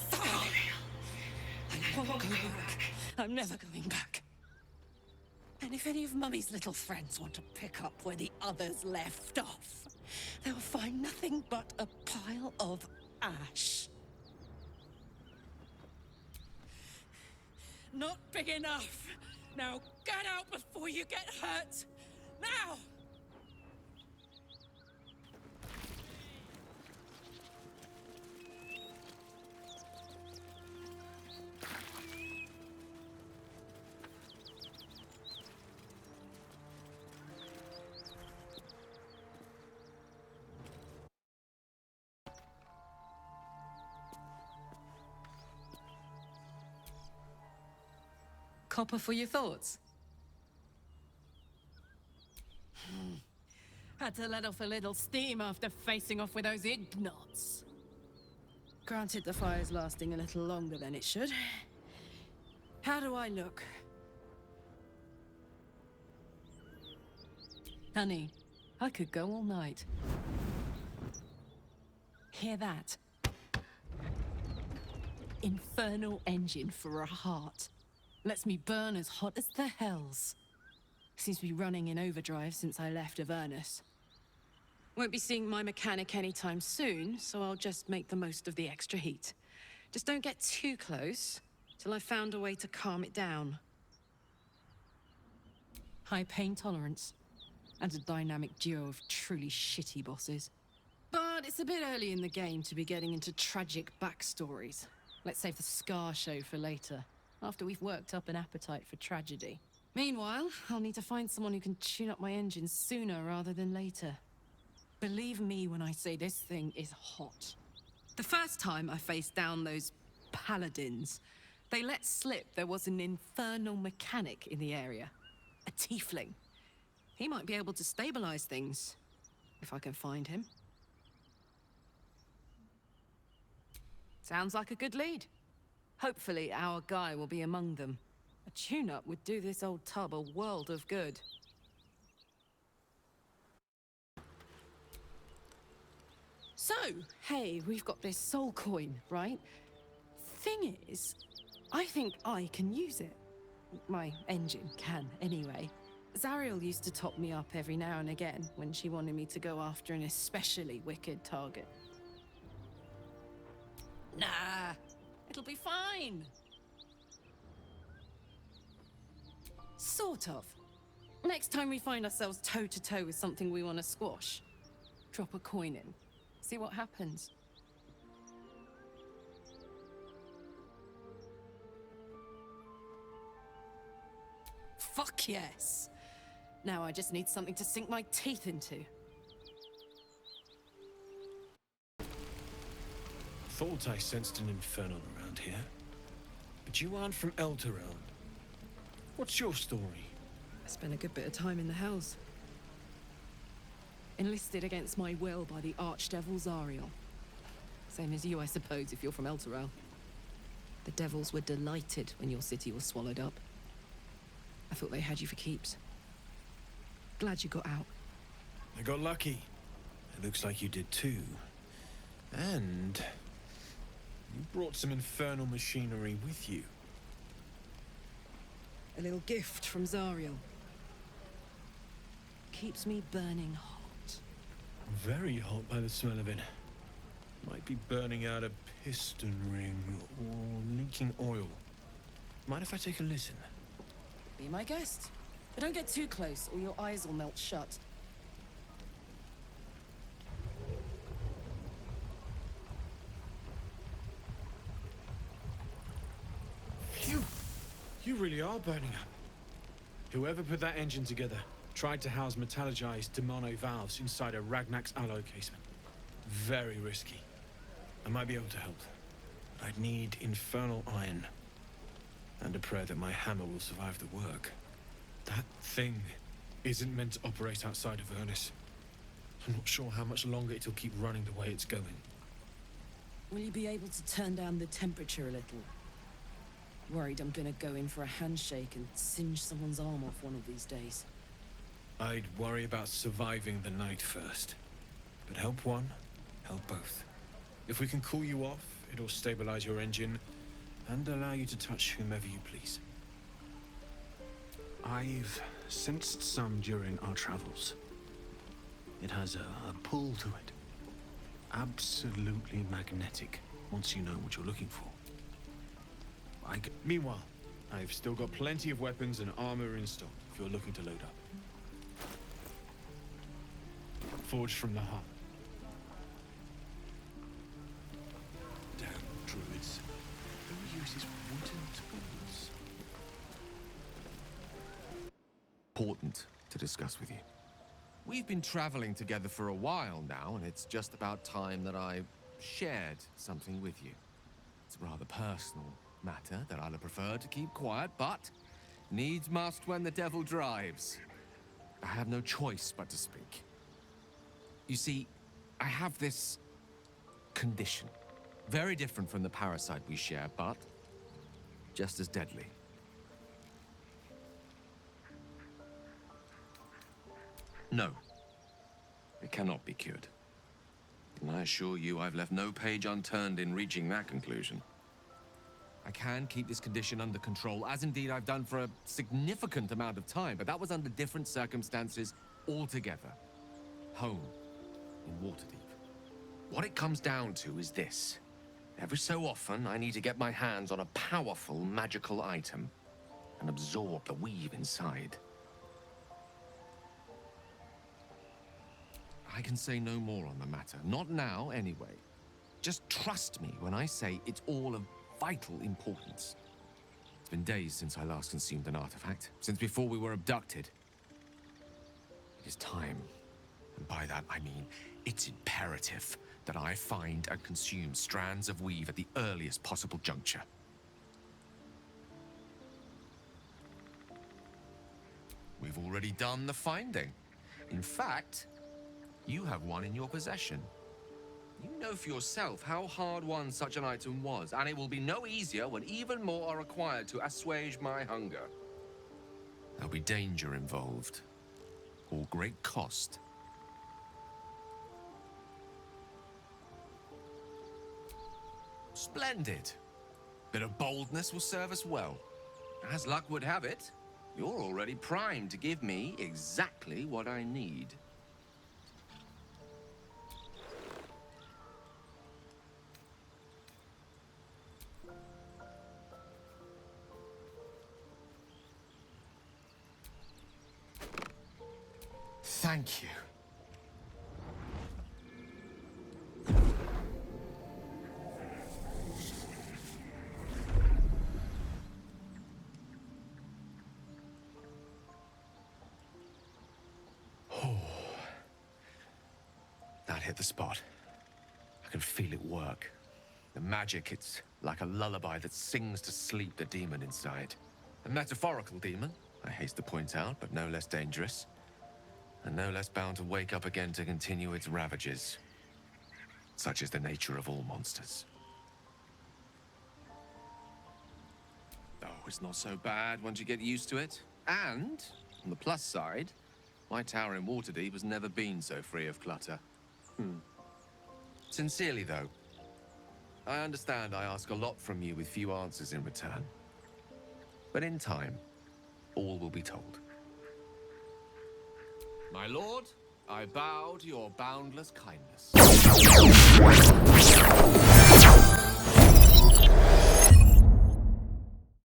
Sorry. I won't go back. I'm never going back. And if any of Mummy's little friends want to pick up where the others left off, they'll find nothing but a pile of ash. Not big enough. Now get out before you get hurt. Now! Copper for your thoughts? Had to let off a little steam after facing off with those ignots. Granted, the fire's lasting a little longer than it should. How do I look? Honey, I could go all night. Hear that? Infernal engine for a heart. Lets me burn as hot as the hells. Seems to be running in overdrive since I left Avernus. Won't be seeing my mechanic anytime soon, so I'll just make the most of the extra heat. Just don't get too close, till I've found a way to calm it down. High pain tolerance, and a dynamic duo of truly shitty bosses. But it's a bit early in the game to be getting into tragic backstories. Let's save the Scar show for later, after we've worked up an appetite for tragedy. Meanwhile, I'll need to find someone who can tune up my engine sooner rather than later. Believe me when I say this thing is hot. The first time I faced down those Paladins, they let slip there was an infernal mechanic in the area. A tiefling. He might be able to stabilize things, if I can find him. Sounds like a good lead. Hopefully our guy will be among them. A tune-up would do this old tub a world of good. So, hey, we've got this soul coin, right? Thing is, I think I can use it. My engine can, anyway. Zariel used to top me up every now and again when she wanted me to go after an especially wicked target. Nah, it'll be fine. Sort of. Next time we find ourselves toe-to-toe with something we want to squash, drop a coin in. See what happens. Fuck yes. Now I just need something to sink my teeth into. Thought I sensed an infernal around here. But you aren't from Elturel. What's your story? I spent a good bit of time in the Hells. Enlisted against my will by the Archdevil Zariel. Same as you, I suppose, if you're from Elturel. The devils were delighted when your city was swallowed up. I thought they had you for keeps. Glad you got out. I got lucky. It looks like you did too. And you brought some infernal machinery with you. A little gift from Zariel. Keeps me burning hot. Very hot by the smell of it. Might be burning out a piston ring or leaking oil. Mind if I take a listen? Be my guest. But don't get too close or your eyes will melt shut. Phew! You really are burning up. Whoever put that engine together tried to house metallurgized Demono valves inside a Ragnak's alloy casement. Very risky. I might be able to help. I'd need infernal iron. And a prayer that my hammer will survive the work. That thing isn't meant to operate outside of Avernus. I'm not sure how much longer it'll keep running the way it's going. Will you be able to turn down the temperature a little? Worried I'm gonna go in for a handshake and singe someone's arm off one of these days. I'd worry about surviving the night first. But help one, help both. If we can cool you off, It'll stabilize your engine and allow you to touch whomever you please. I've sensed some during our travels. It has a pull to it. Absolutely magnetic, once you know what you're looking for. Meanwhile, I've still got plenty of weapons and armor in stock if you're looking to load up. Forged from the heart. Damn druids. Who uses wooden tools? Important to discuss with you. We've been traveling together for a while now, and it's just about time that I shared something with you. It's a rather personal matter that I'd have preferred to keep quiet, but needs must when the devil drives. I have no choice but to speak. You see, I have this condition. Very different from the parasite we share, but just as deadly. No, it cannot be cured. And I assure you I've left no page unturned in reaching that conclusion. I can keep this condition under control, as indeed I've done for a significant amount of time, but that was under different circumstances altogether. Home, in Waterdeep. What it comes down to is this. Every so often, I need to get my hands on a powerful magical item and absorb the weave inside. I can say no more on the matter. Not now, anyway. Just trust me when I say it's all of vital importance. It's been days since I last consumed an artifact, since before we were abducted. It is time, and by that I mean it's imperative that I find and consume strands of weave at the earliest possible juncture. We've already done the finding. In fact, you have one in your possession. You know for yourself how hard won such an item was, and it will be no easier when even more are required to assuage my hunger. There'll be danger involved, or great cost. Splendid. Bit of boldness will serve us well. As luck would have it, you're already primed to give me exactly what I need. Thank you. Oh, that hit the spot. I can feel it work. The magic, it's like a lullaby that sings to sleep the demon inside. A metaphorical demon, I haste to point out, but no less dangerous. And no less bound to wake up again to continue its ravages. Such is the nature of all monsters. Oh, it's not so bad once you get used to it. And, on the plus side, my tower in Waterdeep has never been so free of clutter. Sincerely, though, I understand I ask a lot from you with few answers in return. But in time, all will be told. My lord, I bow to your boundless kindness.